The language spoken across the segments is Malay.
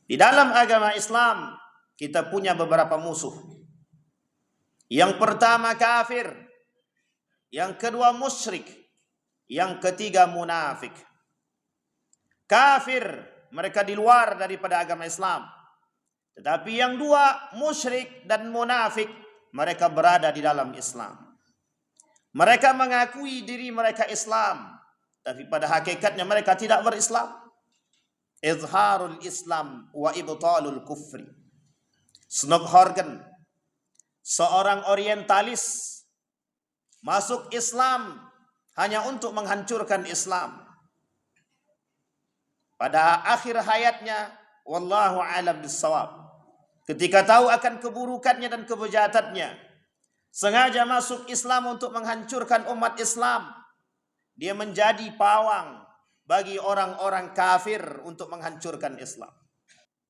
Di dalam agama Islam kita punya beberapa musuh. Yang pertama kafir, yang kedua musyrik, yang ketiga munafik. Kafir, mereka di luar daripada agama Islam. Tetapi yang dua, musyrik dan munafik, mereka berada di dalam Islam. Mereka mengakui diri mereka Islam, tapi pada hakikatnya mereka tidak berislam. Izharul Islam wa ibtalul kufri. Snoop Horgan, seorang orientalis, masuk Islam hanya untuk menghancurkan Islam. Pada akhir hayatnya, wallahu a'lam bissawab, ketika tahu akan keburukannya dan kebejahatannya, sengaja masuk Islam untuk menghancurkan umat Islam. Dia menjadi pawang bagi orang-orang kafir untuk menghancurkan Islam.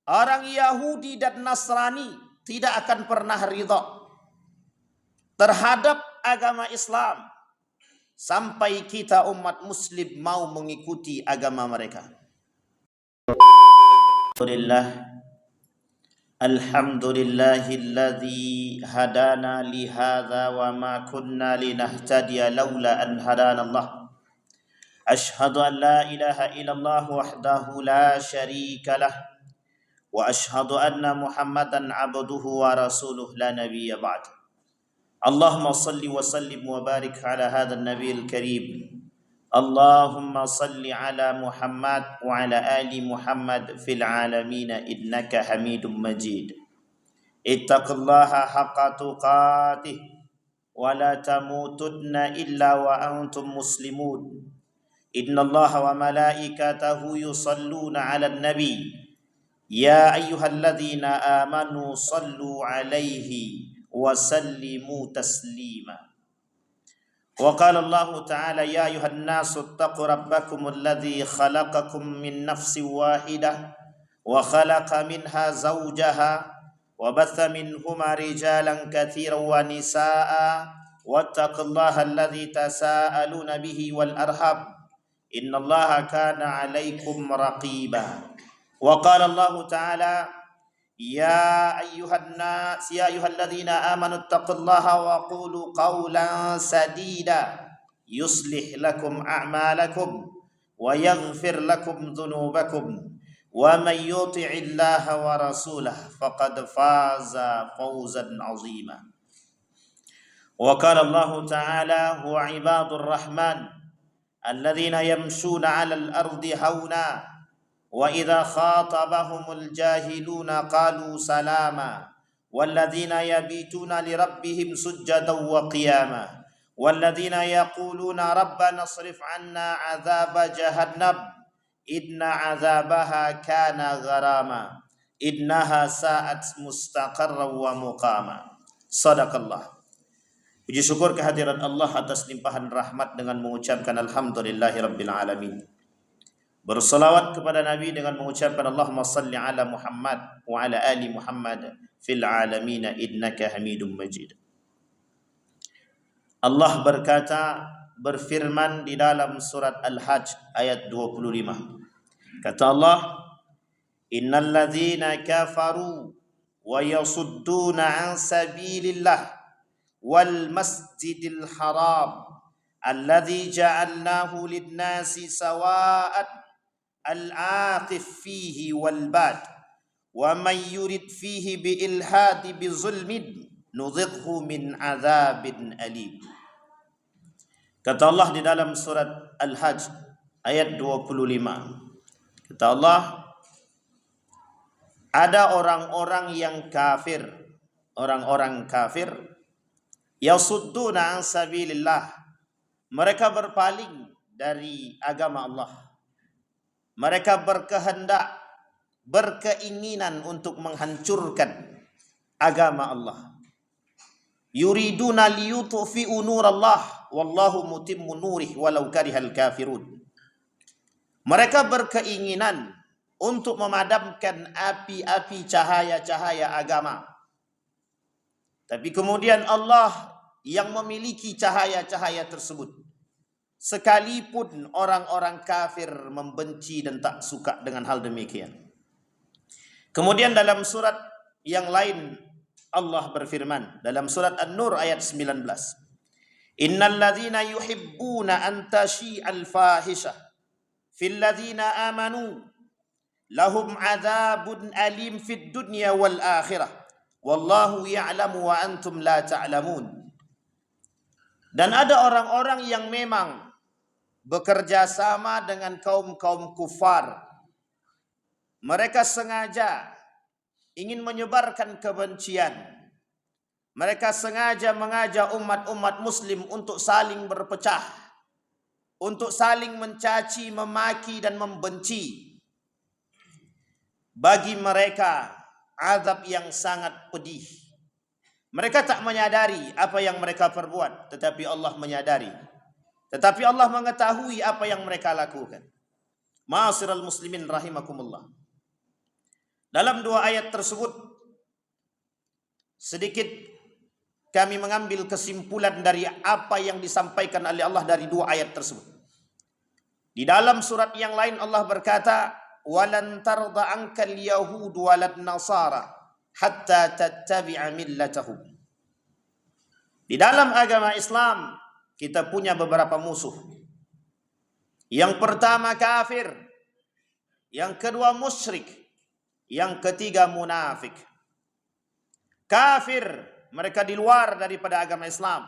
Orang Yahudi dan Nasrani tidak akan pernah ridha terhadap agama Islam sampai kita umat muslim mau mengikuti agama mereka. Alhamdulillahilladzi hadana li hadza wa ma kunna linahtadiya laula an hadana Allah. Ashhadu an la ilaha illallah wahdahu la syarika lah wa ashhadu anna Muhammadan abduhu wa rasuluh la nabiyya ba'd. Allahumma salli wa sallim wa barik ala hadzal nabiyil karim. Allahumma salli ala Muhammad wa ala ali Muhammad fil alamin innaka Hamidum Majid. Ittaqullaha haqqa tuqatih wa la tamutunna illa wa antum muslimun. Innallaha wa malaikatahu yusalluna 'alan nabi. Ya ayyuhalladzina amanu sallu 'alaihi wa sallimu taslima. Wa qala Allah ta'ala ya ayuhan nasu ittaqu rabbakum alladzi khalaqakum min nafsin wahidah wa khalaqa minha zawjaha wa batha minhuma rijalan katsiran wa nisaa wattaqullaha alladzi tasaaluna bihi wal arham innallaha kana 'alaikum raqiba. Wa qala Allah ta'ala ya ayyuhan nas ya ayyuhalladzina amanu taqullaha wa qulu qawlan sadida yuslih lakum a'malakum wa yaghfir lakum dhunubakum wa may yuti'illaha wa rasulahu faqad faza fawzan 'azima. Wa qala Allah ta'ala huwa ibadur rahman alladzina yamshuna 'alal ardi hauna wa idza khatabahumul jahiluna qalu salama walladzina yabituna lirabbihim sujjadan wa qiyama walladzina yaquluna rabbana asrif 'anna 'adzaba jahannam inna 'adzabaha kana gharama innaha sa'at mustaqarran wa muqama. Sadaqallah. Puji syukur kehadiran Allah atas limpahan rahmat dengan mengucapkan alhamdulillahi rabbil alamin. Bersalawat kepada Nabi dengan mengucapkan Allahumma salli ala Muhammad wa ala ali Muhammad fil alamin innaka Hamidum Majid. Allah berfirman di dalam surat Al-Hajj ayat 25. Kata Allah, innal ladzina kafaru wa yasudduna an sabilillah wal masjidil haram alladzi ja'alnahu lin-nasi sawa'an al-aqif fihi wal bad wa man yurid fihi bi ilhadi bi zulmin nudhiqhu min adzabin alim. Kata Allah di dalam surat Al-Hajj ayat 25. Kata Allah, ada orang-orang yang kafir, orang-orang kafir yasudduna an sabilillah, mereka berpaling dari agama Allah. Mereka berkehendak, berkeinginan untuk menghancurkan agama Allah. Yuriduna liyutfi'u nurallah wallahu mutimmu nurih walau karihal kafirun. Mereka berkeinginan untuk memadamkan api-api cahaya-cahaya agama. Tapi kemudian Allah yang memiliki cahaya-cahaya tersebut. Sekalipun orang-orang kafir membenci dan tak suka dengan hal demikian. Kemudian dalam surat yang lain Allah berfirman dalam surat An-Nur ayat 19. Innal ladzina yuhibbuna an tashi'al fahisha fil ladzina amanu lahum adzabun alim fid dunya wal akhirah wallahu ya'lamu wa antum la ta'lamun. Dan ada orang-orang yang memang bekerja sama dengan kaum-kaum kufar. Mereka sengaja ingin menyebarkan kebencian. Mereka sengaja mengajak umat-umat muslim untuk saling berpecah, untuk saling mencaci, memaki dan membenci. Bagi mereka azab yang sangat pedih. Mereka tak menyadari apa yang mereka perbuat, tetapi Allah menyadari. Tetapi Allah mengetahui apa yang mereka lakukan. Ma'asyiral muslimin rahimakumullah. Dalam dua ayat tersebut sedikit kami mengambil kesimpulan dari apa yang disampaikan oleh Allah dari dua ayat tersebut. Di dalam surat yang lain Allah berkata, "Walan tarda ankal yahud walad nasara hatta tattabi'a millatahum." Di dalam agama Islam kita punya beberapa musuh. Yang pertama kafir, yang kedua musyrik, yang ketiga munafik. Kafir, mereka di luar daripada agama Islam.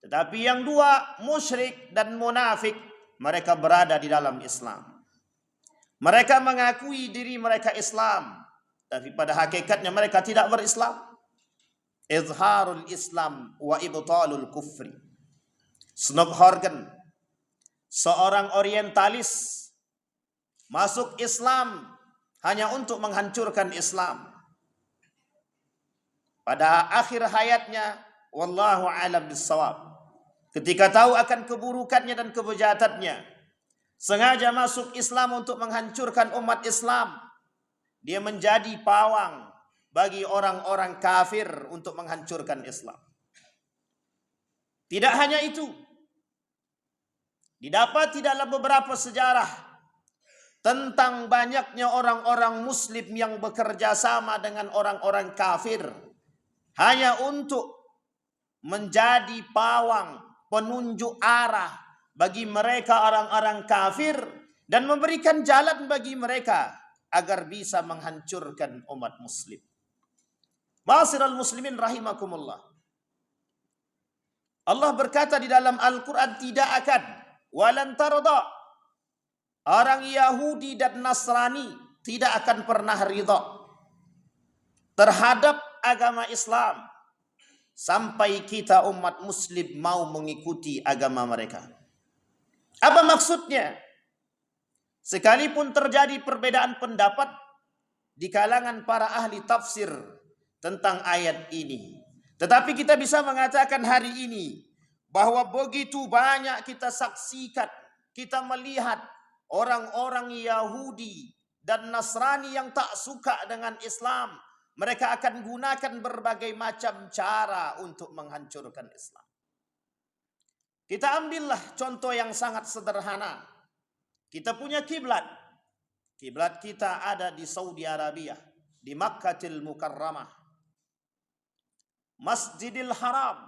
Tetapi yang dua, musyrik dan munafik, mereka berada di dalam Islam. Mereka mengakui diri mereka Islam, tapi pada hakikatnya mereka tidak berislam. Izharul Islam wa ibtalul kufri. Snoop Horgan, seorang orientalis, masuk Islam hanya untuk menghancurkan Islam. Pada akhir hayatnya, wallahu a'lam bissawab, ketika tahu akan keburukannya dan kebejahatannya, sengaja masuk Islam untuk menghancurkan umat Islam. Dia menjadi pawang bagi orang-orang kafir untuk menghancurkan Islam. Tidak hanya itu, didapati dalam beberapa sejarah tentang banyaknya orang-orang muslim yang bekerja sama dengan orang-orang kafir hanya untuk menjadi pawang, penunjuk arah bagi mereka orang-orang kafir dan memberikan jalan bagi mereka agar bisa menghancurkan umat muslim. Ma'asyiral muslimin rahimakumullah. Allah berkata di dalam Al-Quran, tidak akan, walan tarda, orang Yahudi dan Nasrani tidak akan pernah ridha terhadap agama Islam sampai kita umat muslim mau mengikuti agama mereka. Apa maksudnya? Sekalipun terjadi perbedaan pendapat di kalangan para ahli tafsir tentang ayat ini, tetapi kita bisa mengatakan hari ini bahwa begitu banyak kita saksikan, kita melihat orang-orang Yahudi dan Nasrani yang tak suka dengan Islam. Mereka akan gunakan berbagai macam cara untuk menghancurkan Islam. Kita ambillah contoh yang sangat sederhana. Kita punya kiblat. Kiblat kita ada di Saudi Arabia, di Makkatul Mukarramah, Masjidil Haram,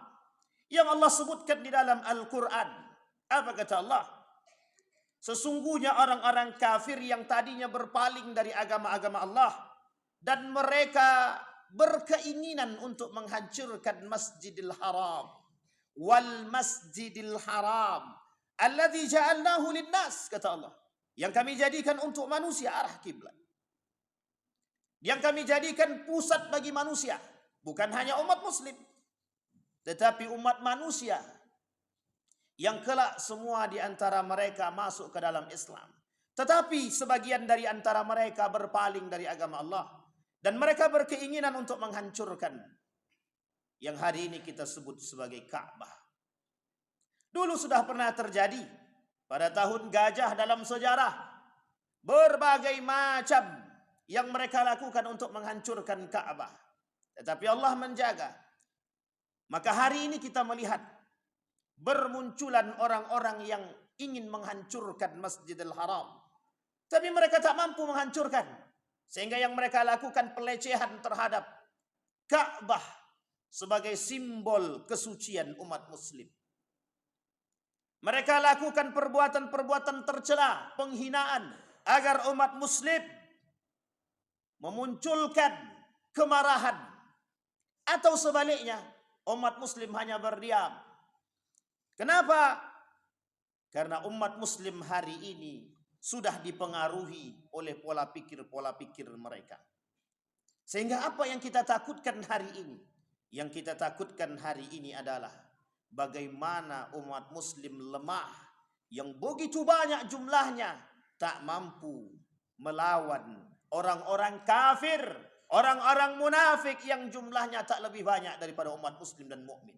yang Allah sebutkan di dalam Al-Quran. Apa kata Allah? Sesungguhnya orang-orang kafir yang tadinya berpaling dari agama-agama Allah dan mereka berkeinginan untuk menghancurkan Masjidil Haram, wal Masjidil Haram alladzi ja'alnahu linnas, kata Allah, yang kami jadikan untuk manusia arah kiblat, yang kami jadikan pusat bagi manusia, bukan hanya umat muslim, tetapi umat manusia yang kelak semua di antara mereka masuk ke dalam Islam. Tetapi sebagian dari antara mereka berpaling dari agama Allah dan mereka berkeinginan untuk menghancurkan yang hari ini kita sebut sebagai Ka'bah. Dulu sudah pernah terjadi pada tahun gajah dalam sejarah, berbagai macam yang mereka lakukan untuk menghancurkan Ka'bah. Tetapi Allah menjaga. Maka hari ini kita melihat bermunculan orang-orang yang ingin menghancurkan Masjidil Haram. Tapi mereka tak mampu menghancurkan. Sehingga yang mereka lakukan pelecehan terhadap Ka'bah sebagai simbol kesucian umat muslim. Mereka lakukan perbuatan-perbuatan tercela, penghinaan, agar umat muslim memunculkan kemarahan. Atau sebaliknya, umat muslim hanya berdiam. Kenapa? Karena umat muslim hari ini sudah dipengaruhi oleh pola pikir mereka. Sehingga apa yang kita takutkan hari ini? Yang kita takutkan hari ini adalah bagaimana umat muslim lemah yang begitu banyak jumlahnya tak mampu melawan orang-orang kafir, orang-orang munafik yang jumlahnya tak lebih banyak daripada umat muslim dan mukmin.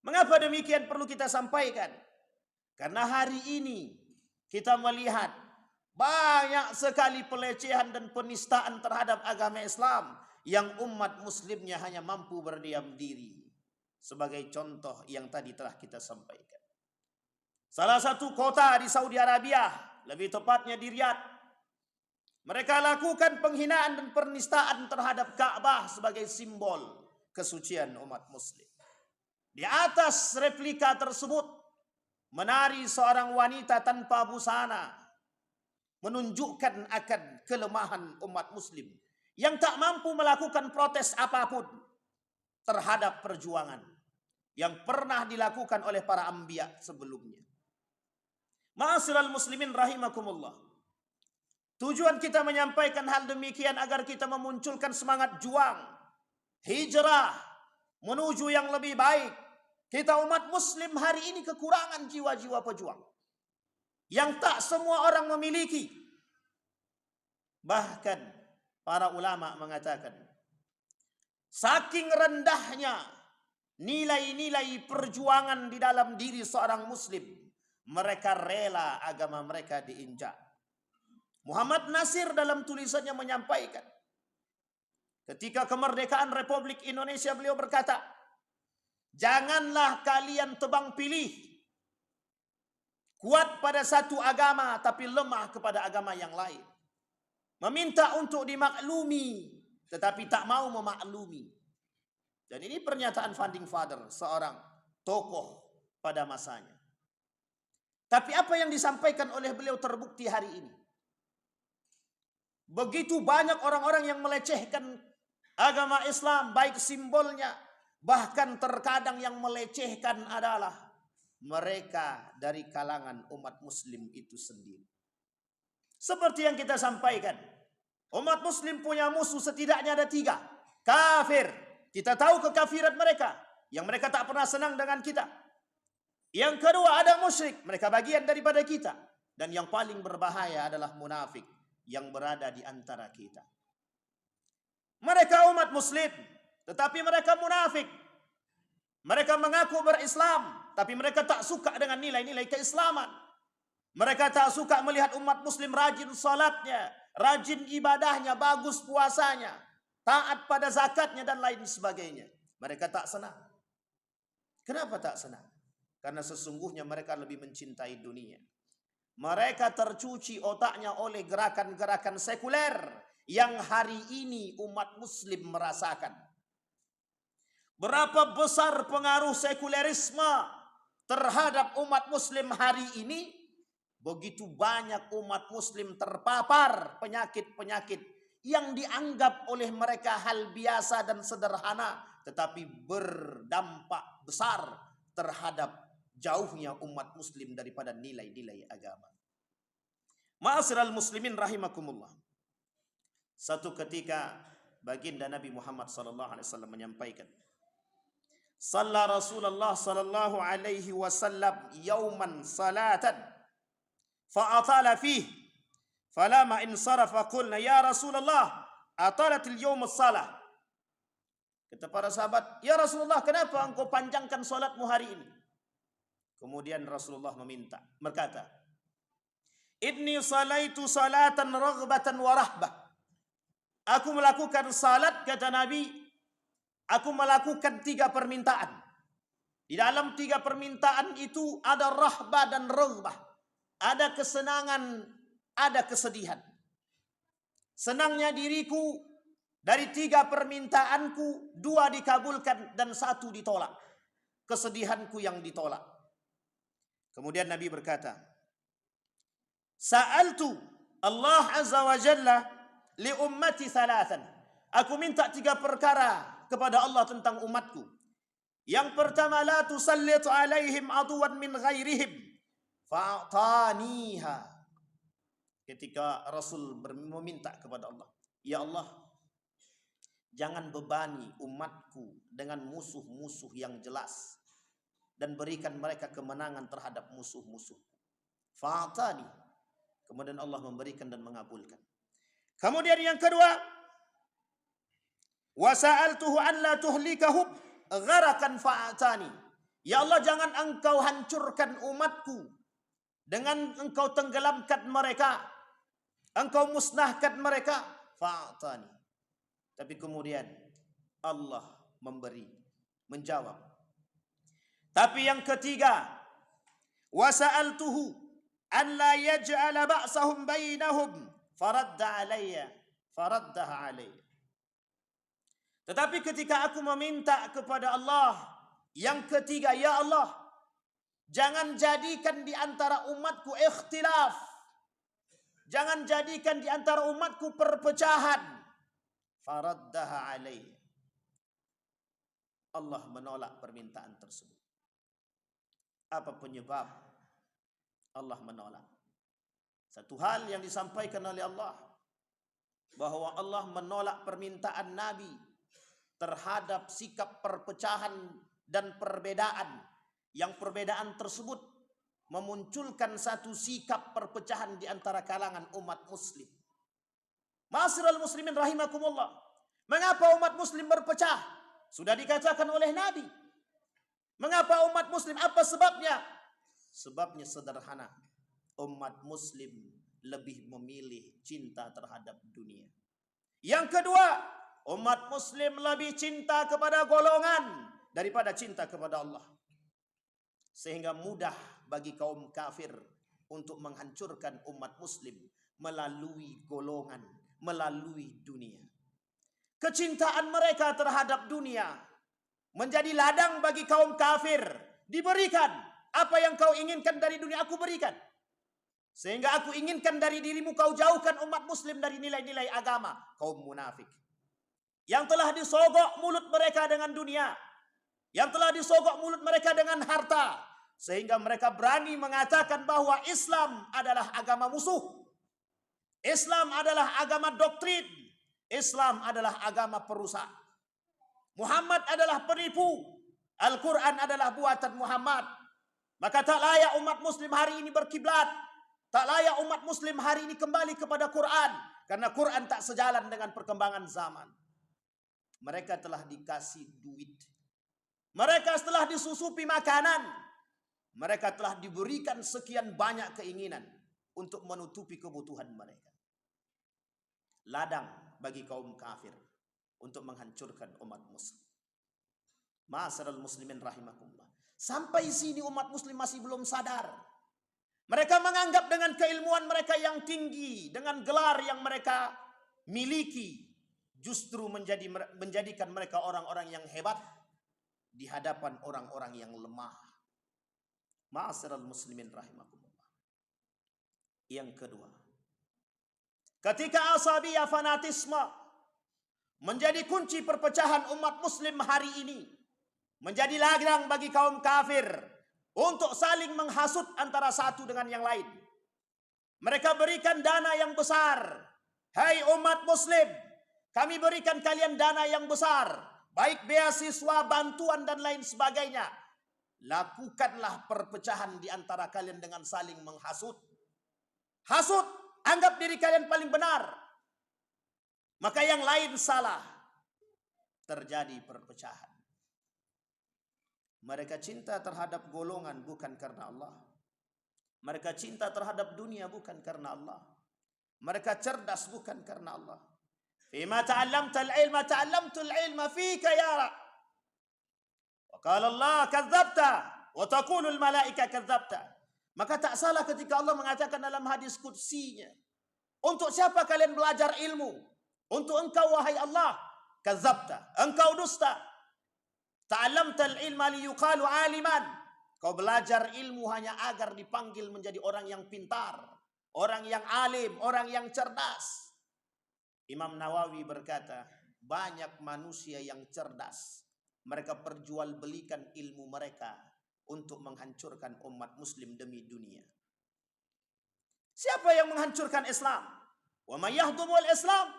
Mengapa demikian perlu kita sampaikan? Karena hari ini kita melihat banyak sekali pelecehan dan penistaan terhadap agama Islam yang umat muslimnya hanya mampu berdiam diri. Sebagai contoh yang tadi telah kita sampaikan. Salah satu kota di Saudi Arabia, lebih tepatnya di Riyadh, mereka lakukan penghinaan dan penistaan terhadap Ka'bah sebagai simbol kesucian umat muslim. Di atas replika tersebut menari seorang wanita tanpa busana, menunjukkan akan kelemahan umat muslim yang tak mampu melakukan protes apapun terhadap perjuangan yang pernah dilakukan oleh para anbiya sebelumnya. Ma'asyiral muslimin rahimakumullah. Tujuan kita menyampaikan hal demikian agar kita memunculkan semangat juang, hijrah menuju yang lebih baik. Kita umat muslim hari ini kekurangan jiwa-jiwa pejuang yang tak semua orang memiliki. Bahkan para ulama mengatakan, saking rendahnya nilai-nilai perjuangan di dalam diri seorang muslim, mereka rela agama mereka diinjak. Muhammad Nasir dalam tulisannya menyampaikan, ketika kemerdekaan Republik Indonesia beliau berkata, janganlah kalian tebang pilih, kuat pada satu agama tapi lemah kepada agama yang lain. Meminta untuk dimaklumi tetapi tak mau memaklumi. Dan ini pernyataan founding father, seorang tokoh pada masanya. Tapi apa yang disampaikan oleh beliau terbukti hari ini. Begitu banyak orang-orang yang melecehkan agama Islam, baik simbolnya, bahkan terkadang yang melecehkan adalah mereka dari kalangan umat muslim itu sendiri. Seperti yang kita sampaikan, umat muslim punya musuh setidaknya ada 3. Kafir, kita tahu kekafiran mereka, yang mereka tak pernah senang dengan kita. Yang kedua ada musyrik, mereka bagian daripada kita. Dan yang paling berbahaya adalah munafik yang berada di antara kita. Mereka umat muslim, tetapi mereka munafik. Mereka mengaku berislam, tapi mereka tak suka dengan nilai-nilai keislaman. Mereka tak suka melihat umat muslim rajin salatnya, rajin ibadahnya, bagus puasanya, taat pada zakatnya dan lain sebagainya. Mereka tak senang. Kenapa tak senang? Karena sesungguhnya mereka lebih mencintai dunia. Mereka tercuci otaknya oleh gerakan-gerakan sekuler yang hari ini umat muslim merasakan. Berapa besar pengaruh sekulerisme terhadap umat muslim hari ini? Begitu banyak umat muslim terpapar penyakit-penyakit yang dianggap oleh mereka hal biasa dan sederhana, tetapi berdampak besar terhadap jauhnya umat muslim daripada nilai-nilai agama. Ma'asyiral muslimin rahimakumullah. Satu ketika baginda Nabi Muhammad sallallahu alaihi wasallam menyampaikan, "Shalla Rasulullah sallallahu alaihi wasallam yauman salatan fa'atala fihi falama insarafa qulna ya Rasulullah atalat al-yawm as-salah." Kata para sahabat, "Ya Rasulullah, kenapa engkau panjangkan salatmu hari ini?" Kemudian Rasulullah berkata, "Inni salaitu salatan raghbatan wa rahbah." Aku melakukan salat, kata Nabi, aku melakukan 3 permintaan. Di dalam 3 permintaan itu ada rahbah dan raghbah. Ada kesenangan, ada kesedihan. Senangnya diriku dari 3 permintaanku, 2 dikabulkan dan 1 ditolak. Kesedihanku yang ditolak. Kemudian Nabi berkata, Sa'altu Allah Azza wa Jalla li ummati thalathan. Aku minta 3 perkara kepada Allah tentang umatku. Yang pertama, la tusallit alaihim aduwan min ghairihim fa'taniha. Ketika Rasul meminta kepada Allah, ya Allah, jangan bebani umatku dengan musuh-musuh yang jelas dan berikan mereka kemenangan terhadap musuh-musuh. Fa'tani. Kemudian Allah memberikan dan mengabulkan. Kemudian yang kedua, wa sa'altuhu an la tuhlikahum gharakan fa'tani. Ya Allah, jangan engkau hancurkan umatku dengan engkau tenggelamkan mereka, engkau musnahkan mereka. Fa'tani. Tapi kemudian Allah menjawab. Tapi yang ketiga, wa sa'altuhu an la yaj'ala ba'sahum bainahum faraddaha alayya. Tetapi ketika aku meminta kepada Allah yang ketiga, ya Allah, jangan jadikan di antara umatku ikhtilaf. Jangan jadikan di antara umatku perpecahan. Faraddaha alayya. Allah menolak permintaan tersebut. Apa penyebab Allah menolak? Satu hal yang disampaikan oleh Allah, bahwa Allah menolak permintaan Nabi terhadap sikap perpecahan dan perbedaan. Yang perbedaan tersebut memunculkan satu sikap perpecahan di antara kalangan umat muslim. Ma'asyiral muslimin rahimakumullah. Mengapa umat muslim berpecah? Sudah dikatakan oleh Nabi. Mengapa umat muslim? Apa sebabnya? Sebabnya sederhana. Umat muslim lebih memilih cinta terhadap dunia. Yang kedua, umat muslim lebih cinta kepada golongan daripada cinta kepada Allah. Sehingga mudah bagi kaum kafir untuk menghancurkan umat muslim melalui golongan, melalui dunia. Kecintaan mereka terhadap dunia menjadi ladang bagi kaum kafir. Diberikan apa yang kau inginkan dari dunia, aku berikan. Sehingga aku inginkan dari dirimu, kau jauhkan umat muslim dari nilai-nilai agama. Kaum munafik yang telah disogok mulut mereka dengan dunia, yang telah disogok mulut mereka dengan harta, sehingga mereka berani mengatakan bahwa Islam adalah agama musuh, Islam adalah agama doktrin, Islam adalah agama perusak, Muhammad adalah penipu, Al-Quran adalah buatan Muhammad. Maka tak layak umat muslim hari ini berkiblat, tak layak umat muslim hari ini kembali kepada Quran, karena Quran tak sejalan dengan perkembangan zaman. Mereka telah dikasih duit, mereka telah disusupi makanan, mereka telah diberikan sekian banyak keinginan untuk menutupi kebutuhan mereka. Ladang bagi kaum kafir untuk menghancurkan umat muslim. Ma'asyiral muslimin rahimakumullah. Sampai sini umat muslim masih belum sadar. Mereka menganggap dengan keilmuan mereka yang tinggi, dengan gelar yang mereka miliki, justru menjadikan mereka orang-orang yang hebat di hadapan orang-orang yang lemah. Ma'asyiral muslimin rahimakumullah. Yang kedua, ketika asabiyah, fanatisme menjadi kunci perpecahan umat muslim hari ini, menjadi ladang bagi kaum kafir untuk saling menghasut antara satu dengan yang lain. Mereka berikan dana yang besar. Hai umat muslim, kami berikan kalian dana yang besar, baik beasiswa, bantuan dan lain sebagainya. Lakukanlah perpecahan di antara kalian dengan saling menghasut. Hasut, anggap diri kalian paling benar, maka yang lain salah. Terjadi perpecahan. Mereka cinta terhadap golongan bukan karena Allah. Mereka cinta terhadap dunia bukan karena Allah. Mereka cerdas bukan karena Allah. Fima ta'allamta al-ilma ta'allamtu al-ilma fika ya Rab. Wa qala Allah kadzabta wa taqulu al-malaika kadzabta. Maka tak salah ketika Allah mengatakan dalam hadis qudsinya, Untuk siapa kalian belajar ilmu? Untuk engkau wahai Allah. Kadzabta, engkau dusta. Ta'allamtal ilma liyuqalu aliman. Kau belajar ilmu hanya agar dipanggil menjadi orang yang pintar, orang yang alim, orang yang cerdas. Imam Nawawi berkata, banyak manusia yang cerdas. Mereka perjualbelikan ilmu mereka untuk menghancurkan umat muslim demi dunia. Siapa yang menghancurkan Islam? Wa may yahdumul Islam?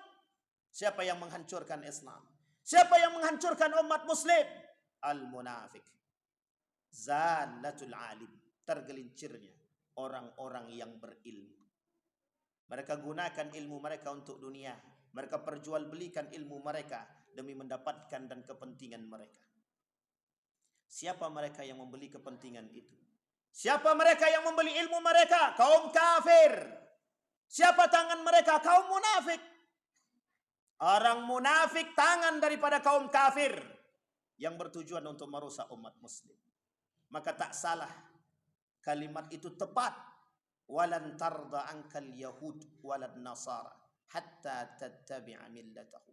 Siapa yang menghancurkan Islam? Siapa yang menghancurkan umat muslim? Al-munafik. Zalatul alim. Tergelincirnya orang-orang yang berilmu. Mereka gunakan ilmu mereka untuk dunia. Mereka perjualbelikan ilmu mereka demi mendapatkan dan kepentingan mereka. Siapa mereka yang membeli kepentingan itu? Siapa mereka yang membeli ilmu mereka? Kaum kafir. Siapa tangan mereka? Kaum munafik. Orang munafik tangan daripada kaum kafir yang bertujuan untuk merusak umat muslim. Maka tak salah kalimat itu tepat. Walan tarda ankal yahud walad nasara hatta tattabi'a millatahu.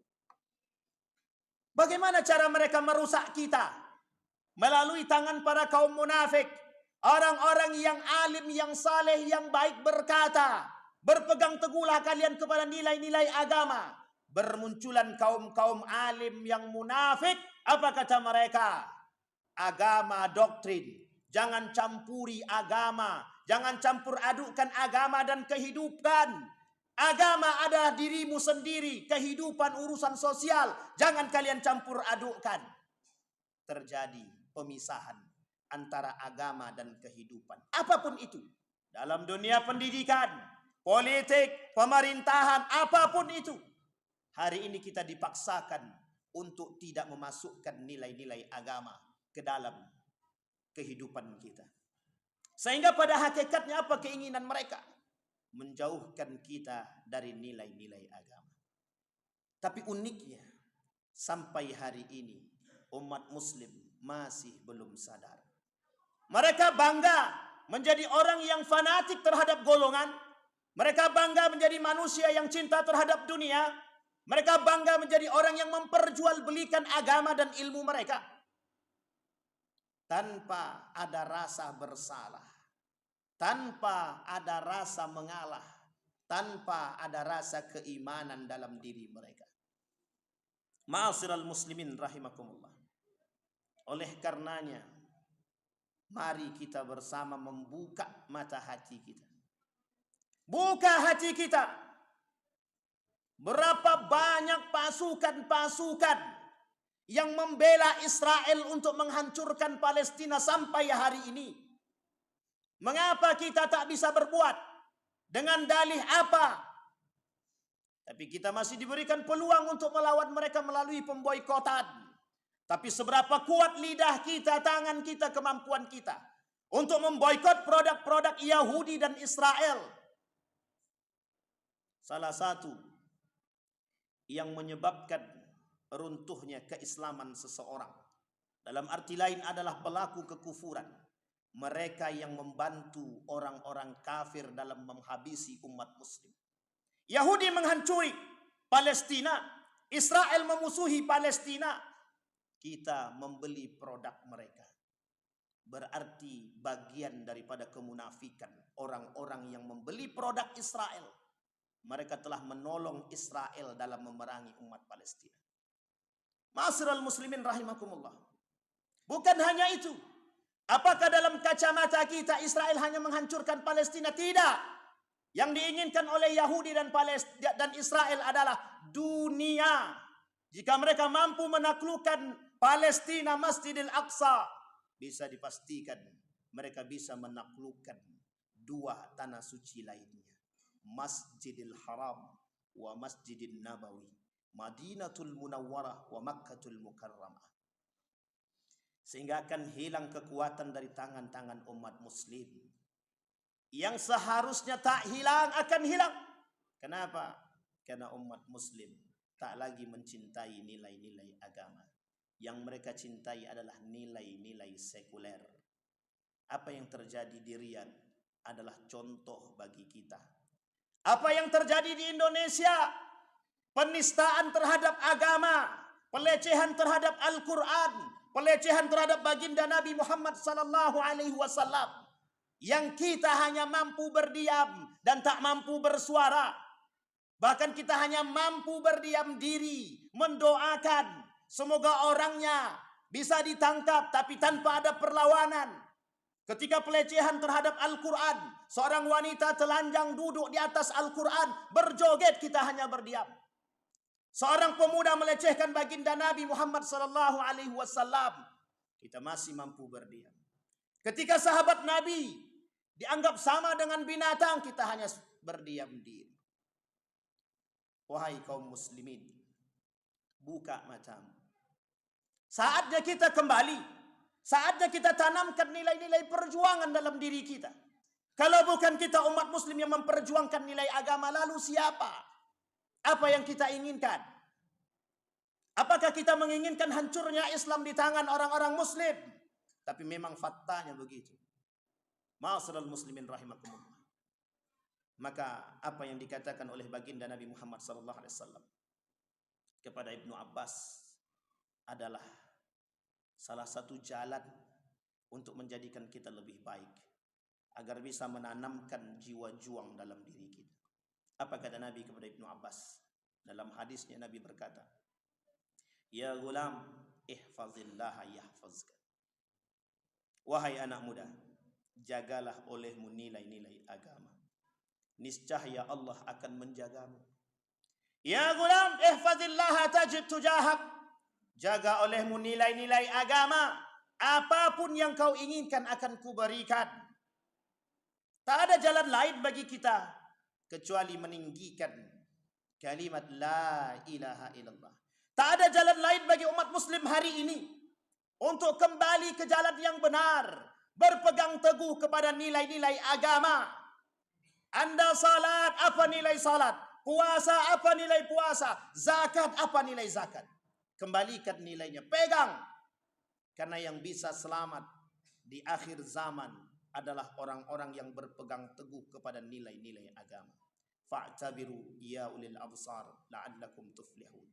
Bagaimana cara mereka merusak kita? Melalui tangan para kaum munafik. Orang-orang yang alim, yang saleh, yang baik berkata, berpegang teguhlah kalian kepada nilai-nilai agama. Bermunculan kaum-kaum alim yang munafik. Apa kata mereka? Agama doktrin. Jangan campuri agama. Jangan campur adukkan agama dan kehidupan. Agama adalah dirimu sendiri. Kehidupan urusan sosial. Jangan kalian campur adukkan. Terjadi pemisahan antara agama dan kehidupan. Apapun itu. Dalam dunia pendidikan, politik, pemerintahan, apapun itu. Hari ini kita dipaksakan untuk tidak memasukkan nilai-nilai agama ke dalam kehidupan kita. Sehingga pada hakikatnya apa keinginan mereka? Menjauhkan kita dari nilai-nilai agama. Tapi uniknya, sampai hari ini, umat muslim masih belum sadar. Mereka bangga menjadi orang yang fanatik terhadap golongan. Mereka bangga menjadi manusia yang cinta terhadap dunia. Mereka bangga menjadi orang yang memperjualbelikan agama dan ilmu mereka. Tanpa ada rasa bersalah. Tanpa ada rasa mengalah. Tanpa ada rasa keimanan dalam diri mereka. Ma'asyiral muslimin rahimakumullah. Oleh karenanya, mari kita bersama membuka mata hati kita. Buka hati kita. Berapa banyak pasukan-pasukan yang membela Israel untuk menghancurkan Palestina sampai hari ini. Mengapa kita tak bisa berbuat? Dengan dalih apa? Tapi kita masih diberikan peluang untuk melawan mereka melalui pemboikotan. Tapi seberapa kuat lidah kita, tangan kita, kemampuan kita untuk memboikot produk-produk Yahudi dan Israel. Salah satu yang menyebabkan runtuhnya keislaman seseorang, dalam arti lain adalah pelaku kekufuran. Mereka yang membantu orang-orang kafir dalam menghabisi umat muslim. Yahudi menghancuri Palestina, Israel memusuhi Palestina. Kita membeli produk mereka. Berarti bagian daripada kemunafikan orang-orang yang membeli produk Israel. Mereka telah menolong Israel dalam memerangi umat Palestina. Ma'asyiral muslimin rahimakumullah. Bukan hanya itu. Apakah dalam kacamata kita Israel hanya menghancurkan Palestina? Tidak. Yang diinginkan oleh Yahudi dan Israel adalah dunia. Jika mereka mampu menaklukkan Palestina, Masjidil Aqsa, bisa dipastikan mereka bisa menaklukkan dua tanah suci lainnya. Masjidil Haram wa Masjidil Nabawi, Madinatul Munawwarah wa Makkatul Mukarramah. Sehingga akan hilang kekuatan dari tangan-tangan umat muslim. Yang seharusnya tak hilang akan hilang. Kenapa? Karena umat muslim tak lagi mencintai nilai-nilai agama. Yang mereka cintai adalah nilai-nilai sekuler. Apa yang terjadi di Riyadh adalah contoh bagi kita. Apa yang terjadi di Indonesia? Penistaan terhadap agama, pelecehan terhadap Al-Quran, pelecehan terhadap baginda Nabi Muhammad sallallahu alaihi wasallam. Yang kita hanya mampu berdiam dan tak mampu bersuara. Bahkan kita hanya mampu berdiam diri, mendoakan semoga orangnya bisa ditangkap tapi tanpa ada perlawanan. Ketika pelecehan terhadap Al-Quran, seorang wanita telanjang duduk di atas Al-Quran, berjoget, kita hanya berdiam. Seorang pemuda melecehkan baginda Nabi Muhammad sallallahu alaihi wasallam, kita masih mampu berdiam. Ketika sahabat Nabi dianggap sama dengan binatang, kita hanya berdiam diri. Wahai kaum muslimin, buka matamu. Saatnya kita kembali. Saatnya kita tanamkan nilai-nilai perjuangan dalam diri kita. Kalau bukan kita umat muslim yang memperjuangkan nilai agama, lalu siapa? Apa yang kita inginkan? Apakah kita menginginkan hancurnya Islam di tangan orang-orang muslim? Tapi memang faktanya begitu. Ma'asyiral muslimin rahimakumullah. Maka apa yang dikatakan oleh baginda Nabi Muhammad SAW kepada Ibnu Abbas adalah salah satu jalan untuk menjadikan kita lebih baik, agar bisa menanamkan jiwa juang dalam diri kita. Apa kata Nabi kepada Ibnu Abbas? Dalam hadisnya Nabi berkata, "Ya gulam, ihfazillah yahfazka." Wahai anak muda, jagalah olehmu nilai-nilai agama. Niscaya Allah akan menjagamu. Ya gulam, ihfazillah tajid tujahak. Jaga olehmu nilai-nilai agama. Apapun yang kau inginkan akan kuberikan. Tak ada jalan lain bagi kita kecuali meninggikan kalimat la ilaha illallah. Tak ada jalan lain bagi umat muslim hari ini untuk kembali ke jalan yang benar, berpegang teguh kepada nilai-nilai agama. Anda salat, apa nilai salat? Puasa, apa nilai puasa? Zakat, apa nilai zakat? Kembalikan nilainya, pegang. Karena yang bisa selamat di akhir zaman adalah orang-orang yang berpegang teguh kepada nilai-nilai agama. Fa'tabiru ya ulil absar la'allakum tuflihun.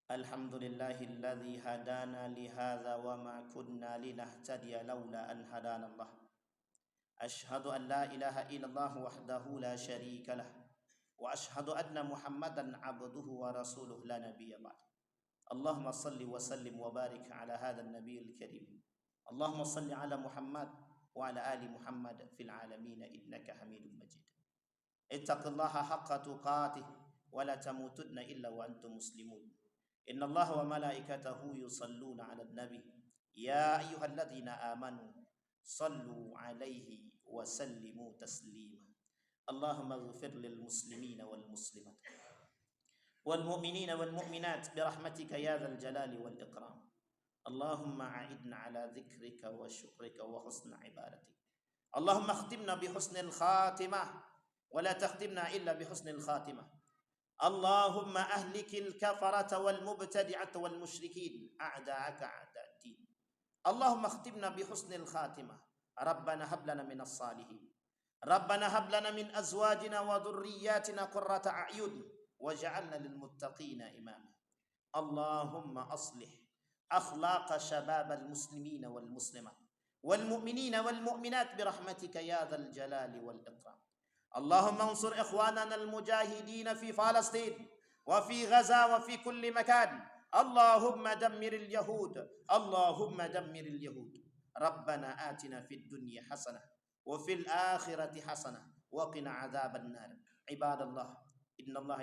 Alhamdulillahilladzi hadana lihadza wa ma kunna linahtadiya laula an hadanallah. Ashhadu an la ilaha illallah wahdahu la syarika lah, wa ashhadu anna Muhammadan abduhu wa rasuluh la nabiyya ba'd. Allahumma salli wa sallim wa barik ala hadzal nabiyil karim. Allahumma salli ala Muhammad wa ala ali Muhammad fil alamin innaka Hamidum Majid. Ittaqillaha haqqa tuqatih wa la tamutunna illa wa antum muslimun. Inna Allah wa malaikatahu yusalluna 'alan nabi ya ayyuhalladzina amanu sallu 'alaihi wa sallimu taslima. Allahumma ighfir lil muslimina wal muslimat wal mu'minina wal mu'minat bi rahmatika ya dzal jalali wal ikram. Allahumma a'idna 'ala dzikrika wa syukrika wa husni ibadatik. Allahumma khtimna bi husnil khatimah wa la takhtimna illa bi husnil khatimah. Allahumma ahlikil kafarata wal mubtadi'ata wal musyrikin a'da'aka a'da'ad-din. Allahumma khtimna bi husnil khatimah. Rabbana hab lana minas salihin. Rabbana hab lana min azwajina wa dhurriyyatina qurrata a'yun waj'alna lil muttaqina imama. Allahumma aslih akhlaqa shababal muslimina wal muslimat wal mu'minina wal mu'minat bi rahmatika ya dzal jalali wal ikram. اللهم انصر إخواننا المجاهدين في فلسطين وفي غزة وفي كل مكان. اللهم دمر اليهود، اللهم دمر اليهود. ربنا آتنا في الدنيا حسنة وفي الآخرة حسنة وقنا عذاب النار. عباد الله إن الله